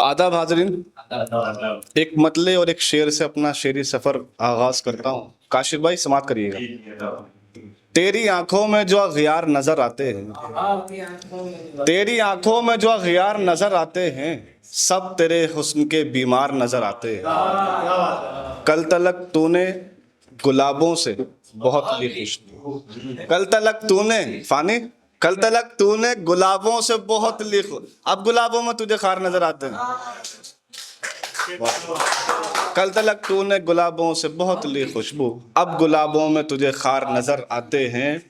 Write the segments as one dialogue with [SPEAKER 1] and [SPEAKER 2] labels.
[SPEAKER 1] आदाब हाजरीन। एक मतले और एक शेर से अपना शेरी सफर आगाज करता हूँ। काशिफ भाई समाप्त करिएगा। तेरी आंखों में जो अगियार नजर आते हैं, तेरी आंखों में जो अगियार नजर आते हैं, सब तेरे हुस्न के बीमार नजर आते हैं। कल तलक तूने गुलाबों से बहुत ली खुशबू, कल तलक तूने फानी, कल तलक तूने गुलाबों से बहुत ली, अब गुलाबों में तुझे खार नजर आते हैं। कल तलक तूने गुलाबों से बहुत ली खुशबू, अब गुलाबों में तुझे खार नजर आते हैं।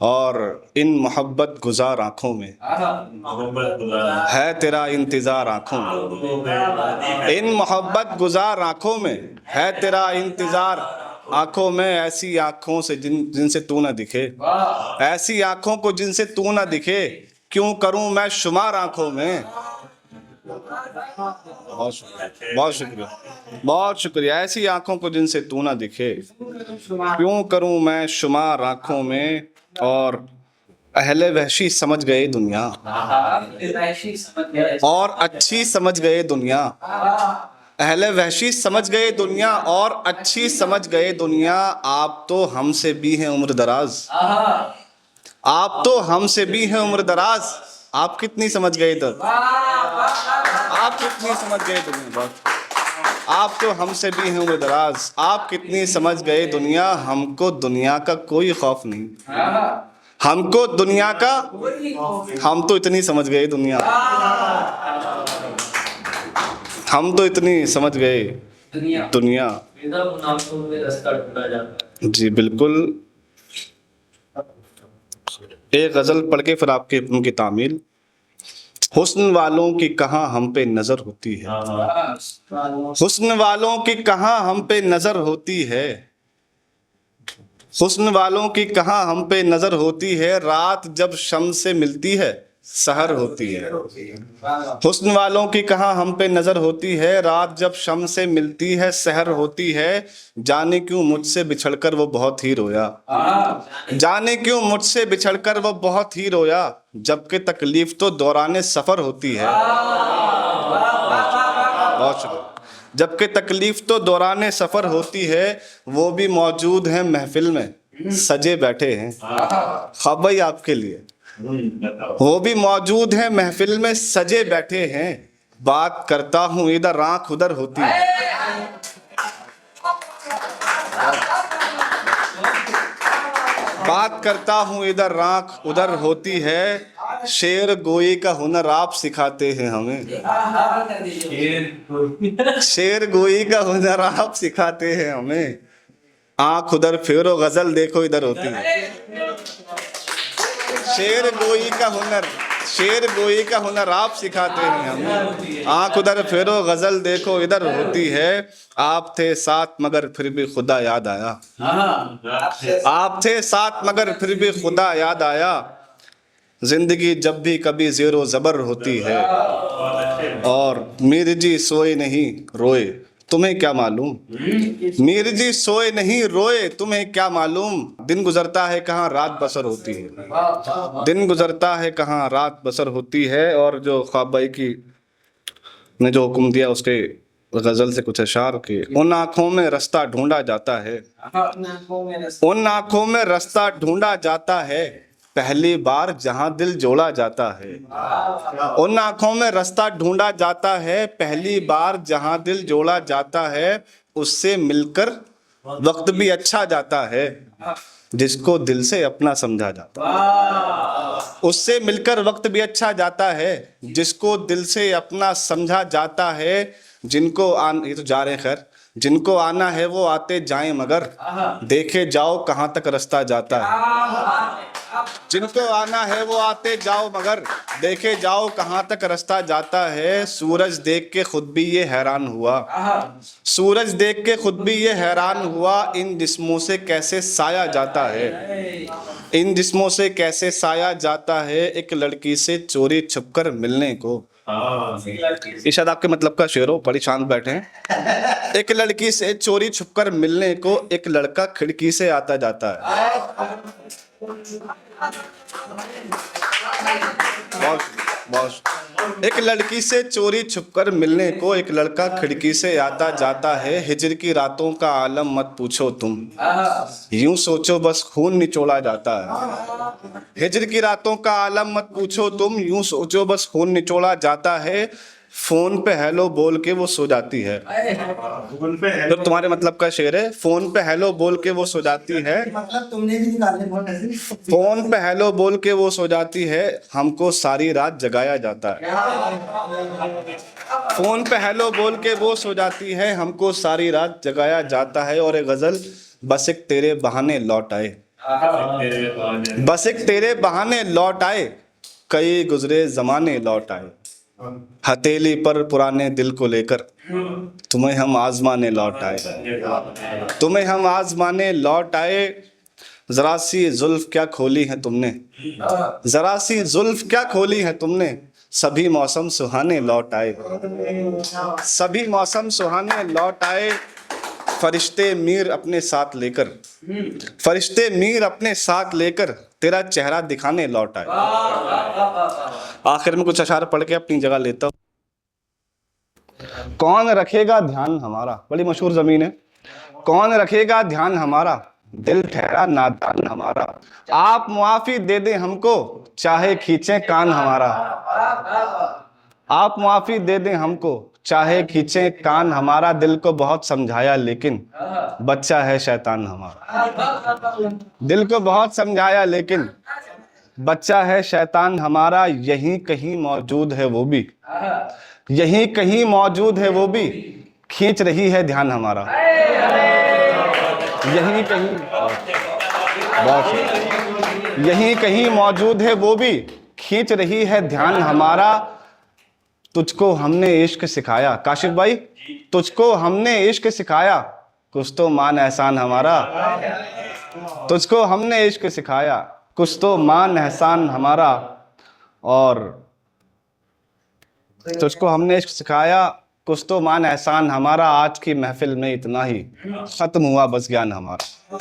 [SPEAKER 1] और इन मोहब्बत गुजार आंखों में है तेरा इंतजार आंखों में, इन मोहब्बत गुजार आंखों में है तेरा इंतजार आंखों में। ऐसी आंखों से जिनसे तू ना दिखे, ऐसी आंखों को जिनसे तू ना दिखे, क्यों करूं मैं शुमार आंखों में। बहुत शुक्रिया, बहुत शुक्रिया, बहुत शुक्रिया। ऐसी आंखों को जिनसे तू ना दिखे, क्यों करूं मैं शुमार आंखों में। और अहले वहशी समझ गए दुनिया, और अच्छी समझ गए दुनिया। अहले वहशी समझ गए दुनिया और अच्छी समझ गए दुनिया। आप तो हमसे भी हैं उम्र दराज, आप तो हमसे भी हैं उम्र दराज। आप कितनी समझ गए इधर, आप कितनी समझ गए दुनिया। आप तो हमसे भी हैं उम्र दराज, आप कितनी समझ गए दुनिया। हमको दुनिया का कोई खौफ नहीं, हमको दुनिया का, हम तो इतनी समझ गए दुनिया, हम तो इतनी समझ गए दुनिया। जी बिल्कुल। एक गज़ल पढ़ के फिर आपके उनकी तामील। हुस्न वालों की कहाँ हम पे नजर होती है, हुस्न वालों की कहाँ हम पे नजर होती है, हुस्न वालों की कहाँ हम पे नजर होती है। रात जब शम्स से मिलती है सहर होती है, हुस्न वालों की कहाँ हम पे नजर होती है। रात जब शम्स से मिलती है सहर होती है। जाने क्यों मुझसे बिछड़कर वो बहुत ही रोया, जाने क्यों मुझसे बिछड़कर वो बहुत ही रोया। जबकि तकलीफ तो दौराने सफर होती है। बहुत शुक्रिया। जबकि तकलीफ तो दौराने सफर होती है। वो भी मौजूद हैं महफिल में सजे बैठे हैं। हाँ भाई आपके लिए, वो भी मौजूद हैं महफिल में सजे बैठे हैं। बात करता हूँ इधर आंख उधर होती है, बात करता हूँ इधर आंख उधर होती है। शेर गोई का हुनर आप सिखाते हैं हमें, शेर गोई का हुनर आप सिखाते हैं हमें। आंख उधर फेरो गजल देखो इधर होती है। शेर गोई का हुनर, शेर गोई का हुनर आप सिखाते हैं हमें। आंख उधर फेरो गजल देखो इधर होती है। आप थे साथ मगर फिर भी खुदा याद आया, आप थे साथ मगर फिर भी खुदा याद आया। जिंदगी जब भी कभी ज़ेरो ज़बर होती है। और मीर जी सोए नहीं रोए तुम्हें क्या मालूम, मीर जी सोए नहीं रोए तुम्हें क्या मालूम। दिन गुजरता है कहाँ रात बसर होती है, दिन गुजरता है कहाँ रात बसर होती है। और जो ख्वाब भाई की ने जो हुक्म दिया उसके गजल से कुछ अशार के। उन आंखों में रास्ता ढूंढा जाता है, उन आंखों में रास्ता ढूंढा जाता है। पहली बार जहां दिल जोड़ा जाता है, उन आंखों में रास्ता ढूंढा जाता है। पहली बार जहां दिल जोड़ा जाता है। उससे मिलकर वक्त भी अच्छा जाता है जिसको दिल से अपना समझा जाता है। उससे मिलकर वक्त भी अच्छा जाता है जिसको दिल से अपना समझा जाता है। जिनको ये तो जा रहे हैं खैर, जिनको आना है वो आते जाएं मगर देखे जाओ कहाँ तक रास्ता जाता है। जिनको आना है वो आते जाओ मगर देखे जाओ कहाँ तक रास्ता जाता है। सूरज देख के खुद भी ये हैरान हुआ, सूरज देख के खुद भी ये हैरान हुआ। इन जिस्मों से कैसे साया जाता है, इन जिस्मों से कैसे साया जाता है। एक लड़की से चोरी छुपकर मिलने को, ये शायद आपके मतलब का शेर हो, बड़ी शांत बैठे हैं। एक लड़की से चोरी छुपकर मिलने को एक लड़का खिड़की से आता जाता है। बहुत एक लड़की से चोरी छुपकर मिलने को एक लड़का खिड़की से आता जाता है। हिजर की रातों का आलम मत पूछो तुम, यूं सोचो बस खून निचोड़ा जाता है। हिजर की रातों का आलम मत पूछो तुम, यूं सोचो बस खून निचोड़ा जाता है। फोन पे हेलो बोल के वो सो जाती है। तो तुम्हारे मतलब का शेर है, फोन पे हेलो बोल के वो सो जाती है।
[SPEAKER 2] मतलब तुमने भी निकाले बहुत ऐसे।
[SPEAKER 1] फोन पे हेलो बोल के वो सो जाती है, हमको सारी रात जगाया जाता है। फोन पे हेलो बोल के वो सो जाती है, हमको सारी रात जगाया जाता है। और एक गजल, बस एक तेरे बहाने लौट आए, बस एक तेरे बहाने लौट आए, कई गुजरे जमाने लौट आए। हथेली पर पुराने दिल को लेकर तुम्हें हम आजमाने लौट आए, तुम्हें हम आजमाने लौट आए। जरा सी जुल्फ क्या खोली है तुमने, जरा सी जुल्फ क्या खोली है तुमने, सभी मौसम सुहाने लौट आए, सभी मौसम सुहाने लौट आए। फरिश्ते मीर अपने साथ लेकर, फरिश्ते मीर अपने साथ लेकर तेरा चेहरा दिखाने लौट आए। आखिर में कुछ अशार पढ़ के अपनी जगह लेता हूं। कौन रखेगा ध्यान हमारा, बड़ी मशहूर जमीन है। कौन रखेगा ध्यान हमारा, दिल ठहरा नादान हमारा। आप मुआफी दे दें हमको, चाहे खींचे कान हमारा। आप मुआफी दे दें हमको, चाहे खींचे कान हमारा। दिल को बहुत समझाया लेकिन बच्चा है शैतान हमारा। दिल को बहुत समझाया लेकिन बच्चा है शैतान हमारा। यहीं कहीं मौजूद है वो भी, यहीं कहीं मौजूद है वो भी, खींच रही है ध्यान हमारा। यहीं कहीं, यहीं कहीं मौजूद है वो भी, खींच रही है ध्यान हमारा। तुझको हमने इश्क सिखाया, काशिफ भाई, तुझको हमने इश्क सिखाया, कुछ तो मान एहसान हमारा। तुझको हमने इश्क सिखाया, कुछ तो मान एहसान हमारा। और तुझको हमने इश्क सिखाया, कुछ तो मान एहसान हमारा। आज की महफिल में इतना ही खत्म हुआ बस ज्ञान हमारा।